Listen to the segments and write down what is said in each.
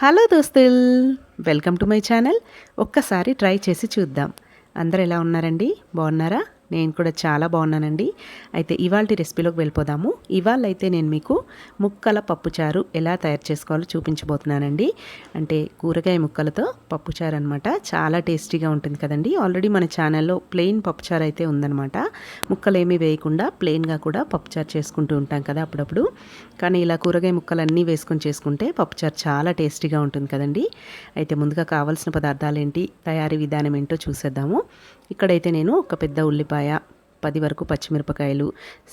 Hello దోస్తుల్, welcome to my channel. ఒక్కసారి try చేసి చూద్దాం. అందరూ ఎలా ఉన్నారండి? బాగున్నారా? నేను కూడా చాలా బాగున్నానండి. అయితే ఇవాల్టి రెసిపీలోకి వెళ్ళిపోదాము. ఇవాళ అయితే నేను మీకు ముక్కల పప్పుచారు ఎలా తయారు చేసుకోవాలో చూపించబోతున్నానండి. అంటే కూరగాయ ముక్కలతో పప్పుచారు అనమాట. చాలా టేస్టీగా ఉంటుంది కదండి. ఆల్రెడీ మన ఛానల్లో ప్లెయిన్ పప్పుచారు అయితే ఉందన్నమాట. ముక్కలు ఏమీ వేయకుండా ప్లెయిన్గా కూడా పప్పుచారు చేసుకుంటూ ఉంటాం కదా అప్పుడప్పుడు. కానీ ఇలా కూరగాయ ముక్కలన్నీ వేసుకొని చేసుకుంటే పప్పుచారు చాలా టేస్టీగా ఉంటుంది కదండి. అయితే ముందుగా కావాల్సిన పదార్థాలు ఏంటి, తయారీ విధానం ఏంటో చూసేద్దాము. ఇక్కడైతే నేను ఒక పెద్ద ఉల్లిపాయ, 10 వరకు పచ్చిమిరపకాయలు,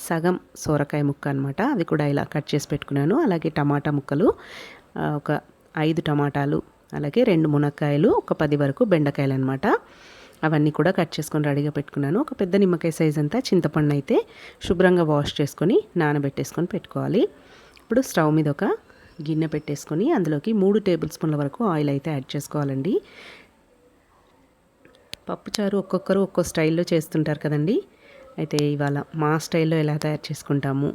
సగం సోరకాయ ముక్క అనమాట, అవి కూడా ఇలా కట్ చేసి పెట్టుకున్నాను. అలాగే టమాటా ముక్కలు, ఒక 5 టమాటాలు, అలాగే 2 మునక్కాయలు, ఒక 10 వరకు బెండకాయలు అనమాట. అవన్నీ కూడా కట్ చేసుకొని రెడీగా పెట్టుకున్నాను. ఒక పెద్ద నిమ్మకాయ సైజ్ అంతా చింతపండు అయితే శుభ్రంగా వాష్ చేసుకొని నానబెట్టేసుకొని పెట్టుకోవాలి. ఇప్పుడు స్టవ్ మీద ఒక గిన్నె పెట్టేసుకొని అందులోకి 3 టేబుల్ స్పూన్ల వరకు ఆయిల్ అయితే యాడ్ చేసుకోవాలండి. పప్పుచారు ఒక్కొక్కరు ఒక్కో స్టైల్లో చేస్తుంటారు కదండి. అయితే ఇవాళ మా స్టైల్లో ఎలా తయారు చేసుకుంటాము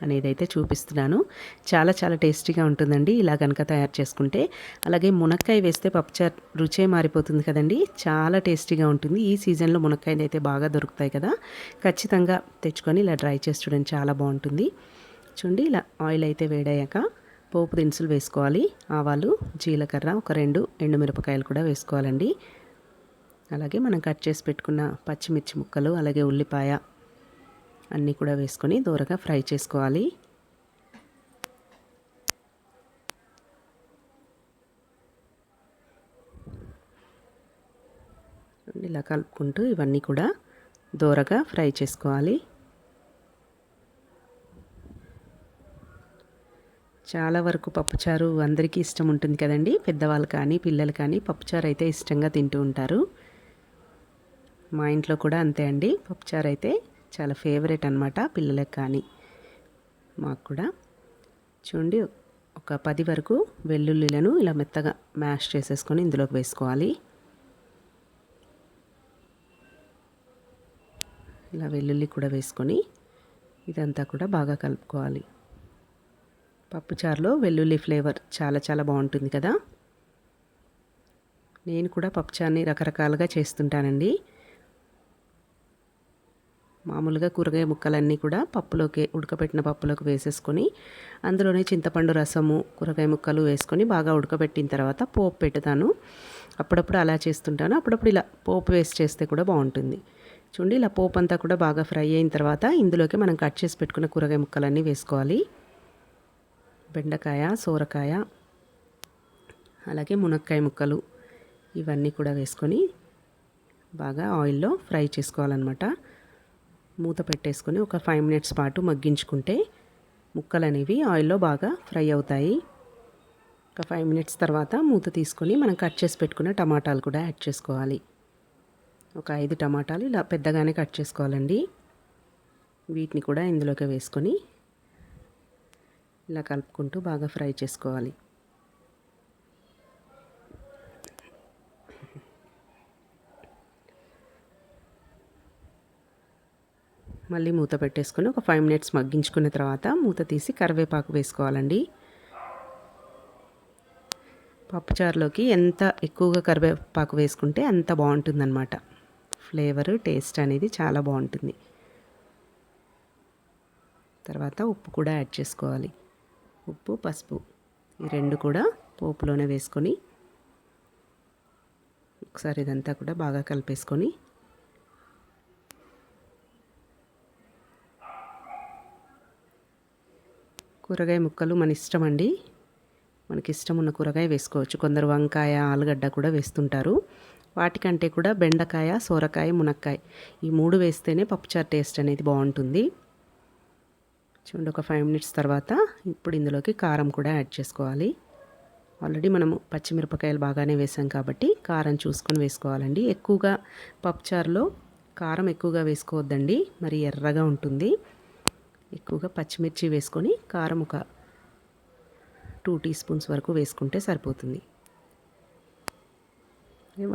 అనేది అయితే చూపిస్తున్నాను. చాలా చాలా టేస్టీగా ఉంటుందండి ఇలా కనుక తయారు చేసుకుంటే. అలాగే మునక్కాయ వేస్తే పప్పుచారు రుచే మారిపోతుంది కదండి. చాలా టేస్టీగా ఉంటుంది. ఈ సీజన్లో మునక్కాయలు అయితే బాగా దొరుకుతాయి కదా. ఖచ్చితంగా తెచ్చుకొని ఇలా డ్రై చేసి చూడండి, చాలా బాగుంటుంది. చూడండి, ఇలా ఆయిల్ అయితే వేడయ్యాక పోపు దినుసులు వేసుకోవాలి. ఆవాలు, జీలకర్ర, ఒక 2 ఎండుమిరపకాయలు కూడా వేసుకోవాలండి. అలాగే మనం కట్ చేసి పెట్టుకున్న పచ్చిమిర్చి ముక్కలు, అలాగే ఉల్లిపాయ అన్నీ కూడా వేసుకొని దూరగా ఫ్రై చేసుకోవాలి. ఇలా కలుపుకుంటూ ఇవన్నీ కూడా దూరగా ఫ్రై చేసుకోవాలి. చాలా వరకు పప్పుచారు అందరికీ ఇష్టం ఉంటుంది కదండి. పెద్దవాళ్ళు కానీ పిల్లలు కానీ పప్పుచారు అయితే ఇష్టంగా తింటూ ఉంటారు. మా ఇంట్లో కూడా అంతే అండి. పప్పుచారు అయితే చాలా ఫేవరెట్ అనమాట, పిల్లలకు కానీ మాకు కూడా. చూడండి, ఒక 10 వరకు వెల్లుల్లిలను ఇలా మెత్తగా మ్యాష్ చేసేసుకొని ఇందులోకి వేసుకోవాలి. ఇలా వెల్లుల్లి కూడా వేసుకొని ఇదంతా కూడా బాగా కలుపుకోవాలి. పప్పుచారులో వెల్లుల్లి ఫ్లేవర్ చాలా చాలా బాగుంటుంది కదా. నేను కూడా పప్పుచారుని రకరకాలుగా చేస్తుంటానండి. మామూలుగా కూరగాయ ముక్కలన్నీ కూడా పప్పులోకి, ఉడకబెట్టిన పప్పులోకి వేసేసుకొని అందులోనే చింతపండు రసము, కూరగాయ ముక్కలు వేసుకొని బాగా ఉడకబెట్టిన తర్వాత పోపు పెట్టుతాను. అప్పుడప్పుడు అలా చేస్తుంటాను, అప్పుడప్పుడు ఇలా పోపు వేసి చేస్తే కూడా బాగుంటుంది. చూడండి, ఇలా పోపు అంతా కూడా బాగా ఫ్రై అయిన తర్వాత ఇందులోకి మనం కట్ చేసి పెట్టుకున్న కూరగాయ ముక్కలన్నీ వేసుకోవాలి. బెండకాయ, సోరకాయ, అలాగే మునక్కాయ ముక్కలు ఇవన్నీ కూడా వేసుకొని బాగా ఆయిల్లో ఫ్రై చేసుకోవాలన్నమాట. మూత పెట్టేసుకొని ఒక 5 మినిట్స్ పాటు మగ్గించుకుంటే ముక్కలు అనేవి ఆయిల్లో బాగా ఫ్రై అవుతాయి. ఒక 5 మినిట్స్ తర్వాత మూత తీసుకొని మనం కట్ చేసి పెట్టుకున్న టమాటాలు కూడా యాడ్ చేసుకోవాలి. ఒక 5 టమాటాలు ఇలా పెద్దగానే కట్ చేసుకోవాలండి. వీటిని కూడా ఇందులోకి వేసుకొని ఇలా కలుపుకుంటూ బాగా ఫ్రై చేసుకోవాలి. మళ్ళీ మూత పెట్టేసుకొని ఒక 5 మినిట్స్ మగ్గించుకున్న తర్వాత మూత తీసి కరివేపాకు వేసుకోవాలండి. పప్పుచారులోకి ఎంత ఎక్కువగా కరివేపాకు వేసుకుంటే అంత బాగుంటుందన్నమాట. ఫ్లేవర్, టేస్ట్ అనేది చాలా బాగుంటుంది. తర్వాత ఉప్పు కూడా యాడ్ చేసుకోవాలి. ఉప్పు, పసుపు ఈ 2 కూడా పోపులోనే వేసుకొని ఒకసారి ఇదంతా కూడా బాగా కలిపేసుకొని కూరగాయ ముక్కలు మన ఇష్టం అండి. మనకి ఇష్టం ఉన్న కూరగాయ వేసుకోవచ్చు. కొందరు వంకాయ, ఆలుగడ్డ కూడా వేస్తుంటారు. వాటికంటే కూడా బెండకాయ, సోరకాయ, మునక్కాయ ఈ 3 వేస్తేనే పప్పుచారు టేస్ట్ అనేది బాగుంటుంది. చూడండి, ఒక 5 మినిట్స్ తర్వాత ఇప్పుడు ఇందులోకి కారం కూడా యాడ్ చేసుకోవాలి. ఆల్రెడీ మనము పచ్చిమిరపకాయలు బాగానే వేసాం కాబట్టి కారం చూసుకొని వేసుకోవాలండి. ఎక్కువగా పప్పుచారులో కారం ఎక్కువగా వేసుకోవద్దండి, మరి ఎర్రగా ఉంటుంది. ఎక్కువగా పచ్చిమిర్చి వేసుకొని కారం ఒక 2 టీ స్పూన్స్ వరకు వేసుకుంటే సరిపోతుంది.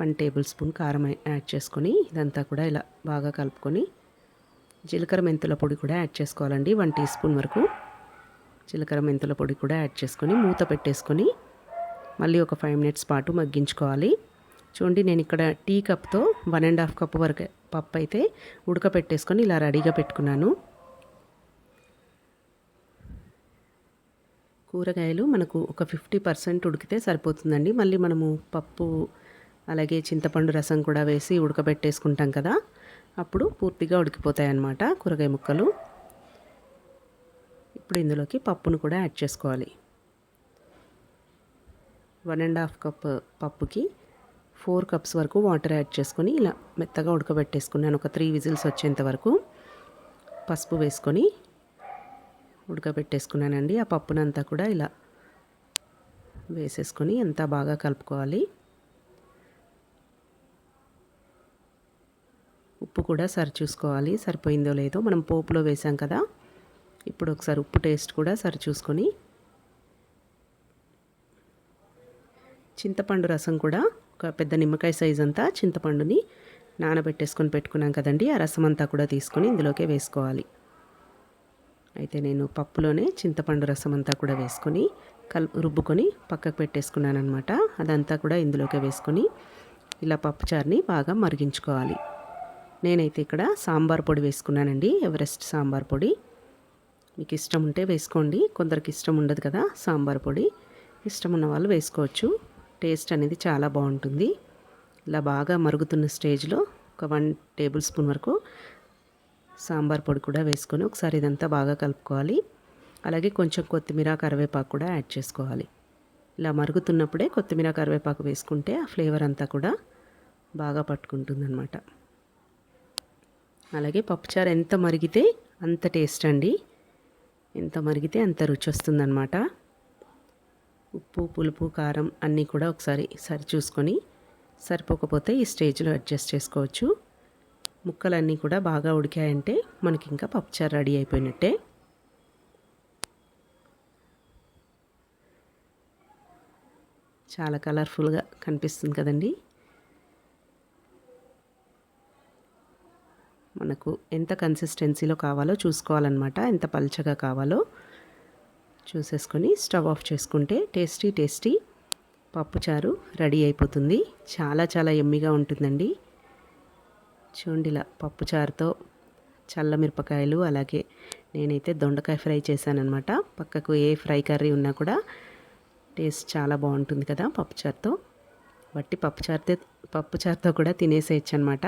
1 టేబుల్ స్పూన్ కారం యాడ్ చేసుకొని ఇదంతా కూడా ఇలా బాగా కలుపుకొని జీలకర్ర మెంతుల పొడి కూడా యాడ్ చేసుకోవాలండి. 1 టీ స్పూన్ వరకు జీలకర్ర మెంతుల పొడి కూడా యాడ్ చేసుకొని మూత పెట్టేసుకొని మళ్ళీ ఒక 5 మినిట్స్ పాటు మగ్గించుకోవాలి. చూడండి నేను ఇక్కడ టీ కప్తో 1.5 కప్ వరకు పప్పు అయితే ఉడకపెట్టేసుకొని ఇలా రెడీగా పెట్టుకున్నాను. కూరగాయలు మనకు ఒక 50% ఉడికితే సరిపోతుందండి. మళ్ళీ మనము పప్పు అలాగే చింతపండు రసం కూడా వేసి ఉడకబెట్టేసుకుంటాం కదా, అప్పుడు పూర్తిగా ఉడికిపోతాయి అన్నమాట కూరగాయ ముక్కలు. ఇప్పుడు ఇందులోకి పప్పును కూడా యాడ్ చేసుకోవాలి. 1.5 కప్ పప్పుకి 4 కప్స్ వరకు వాటర్ యాడ్ చేసుకొని ఇలా మెత్తగా ఉడకబెట్టేసుకున్నాను. ఒక 3 విజిల్స్ వచ్చేంత వరకు పసుపు వేసుకొని ఉడకబెట్టేసుకున్నానండి. ఆ పప్పునంతా కూడా ఇలా వేసేసుకొని అంతా బాగా కలుపుకోవాలి. ఉప్పు కూడా సరి చూసుకోవాలి, సరిపోయిందో లేదో. మనం పోపులో వేసాం కదా, ఇప్పుడు ఒకసారి ఉప్పు టేస్ట్ కూడా సరి చూసుకొని చింతపండు రసం కూడా ఒక పెద్ద నిమ్మకాయ సైజ్ అంతా చింతపండుని నానబెట్టేసుకొని పెట్టుకున్నాం కదండి, ఆ రసం అంతా కూడా తీసుకొని ఇందులోకే వేసుకోవాలి. అయితే నేను పప్పులోనే చింతపండు రసం అంతా కూడా వేసుకొని రుబ్బుకొని పక్కకు పెట్టేసుకున్నాను అనమాట. అదంతా కూడా ఇందులోకే వేసుకొని ఇలా పప్పుచారుని బాగా మరిగించుకోవాలి. నేనైతే ఇక్కడ సాంబార్ పొడి వేసుకున్నానండి, ఎవరెస్ట్ సాంబార్ పొడి. మీకు ఇష్టం ఉంటే వేసుకోండి, కొందరికి ఇష్టం ఉండదు కదా సాంబార్ పొడి. ఇష్టం ఉన్న వాళ్ళు వేసుకోవచ్చు. టేస్ట్ అనేది చాలా బాగుంటుంది. ఇలా బాగా మరుగుతున్న స్టేజ్లో ఒక 1 టేబుల్ స్పూన్ వరకు సాంబార్ పొడి కూడా వేసుకొని ఒకసారి ఇదంతా బాగా కలుపుకోవాలి. అలాగే కొంచెం కొత్తిమీర కరివేపాకు కూడా యాడ్ చేసుకోవాలి. ఇలా మరుగుతున్నప్పుడే కొత్తిమీర కరివేపాకు వేసుకుంటే ఆ ఫ్లేవర్ అంతా కూడా బాగా పట్టుకుంటుందన్నమాట. అలాగే పప్పుచారు ఎంత మరిగితే అంత టేస్ట్ అండి, ఎంత మరిగితే అంత రుచి వస్తుందన్నమాట. ఉప్పు పులుపు కారం అన్నీ కూడా ఒకసారి సరి చూసుకొని సరిపోకపోతే ఈ స్టేజ్లో అడ్జస్ట్ చేసుకోవచ్చు. ముక్కలన్నీ కూడా బాగా ఉడికాయంటే మనకి ఇంకా పప్పుచారు రెడీ అయిపోయినట్టే. చాలా కలర్ఫుల్గా కనిపిస్తుంది కదండి. మనకు ఎంత కన్సిస్టెన్సీలో కావాలో చూసుకోవాలన్నమాట, ఎంత పల్చగా కావాలో చూసేసుకొని స్టవ్ ఆఫ్ చేసుకుంటే టేస్టీ పప్పుచారు రెడీ అయిపోతుంది. చాలా చాలా యమ్మీగా ఉంటుందండి. చూడండి ఇలా పప్పుచారుతో చల్లమిరపకాయలు, అలాగే నేనైతే దొండకాయ ఫ్రై చేశానన్నమాట. పక్కకు ఏ ఫ్రై కర్రీ ఉన్నా కూడా టేస్ట్ చాలా బాగుంటుంది కదా పప్పుచారుతో. బట్టి పప్పుచారుతో కూడా తినేసేయచ్చు అనమాట.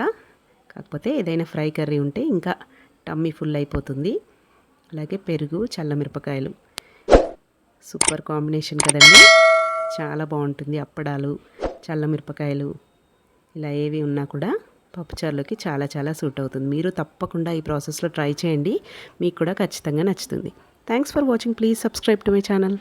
కాకపోతే ఏదైనా ఫ్రై కర్రీ ఉంటే ఇంకా టమ్మీ ఫుల్ అయిపోతుంది. అలాగే పెరుగు చల్లమిరపకాయలు సూపర్ కాంబినేషన్ కదండి, చాలా బాగుంటుంది. అప్పడాలు చల్లమిరపకాయలు ఇలా ఏవి ఉన్నా కూడా పప్పుచారులోకి చాలా చాలా సూట్ అవుతుంది. మీరు తప్పకుండా ఈ ప్రాసెస్లో ట్రై చేయండి, మీకు కూడా ఖచ్చితంగా నచ్చుతుంది. Thanks for watching. Please subscribe to my channel.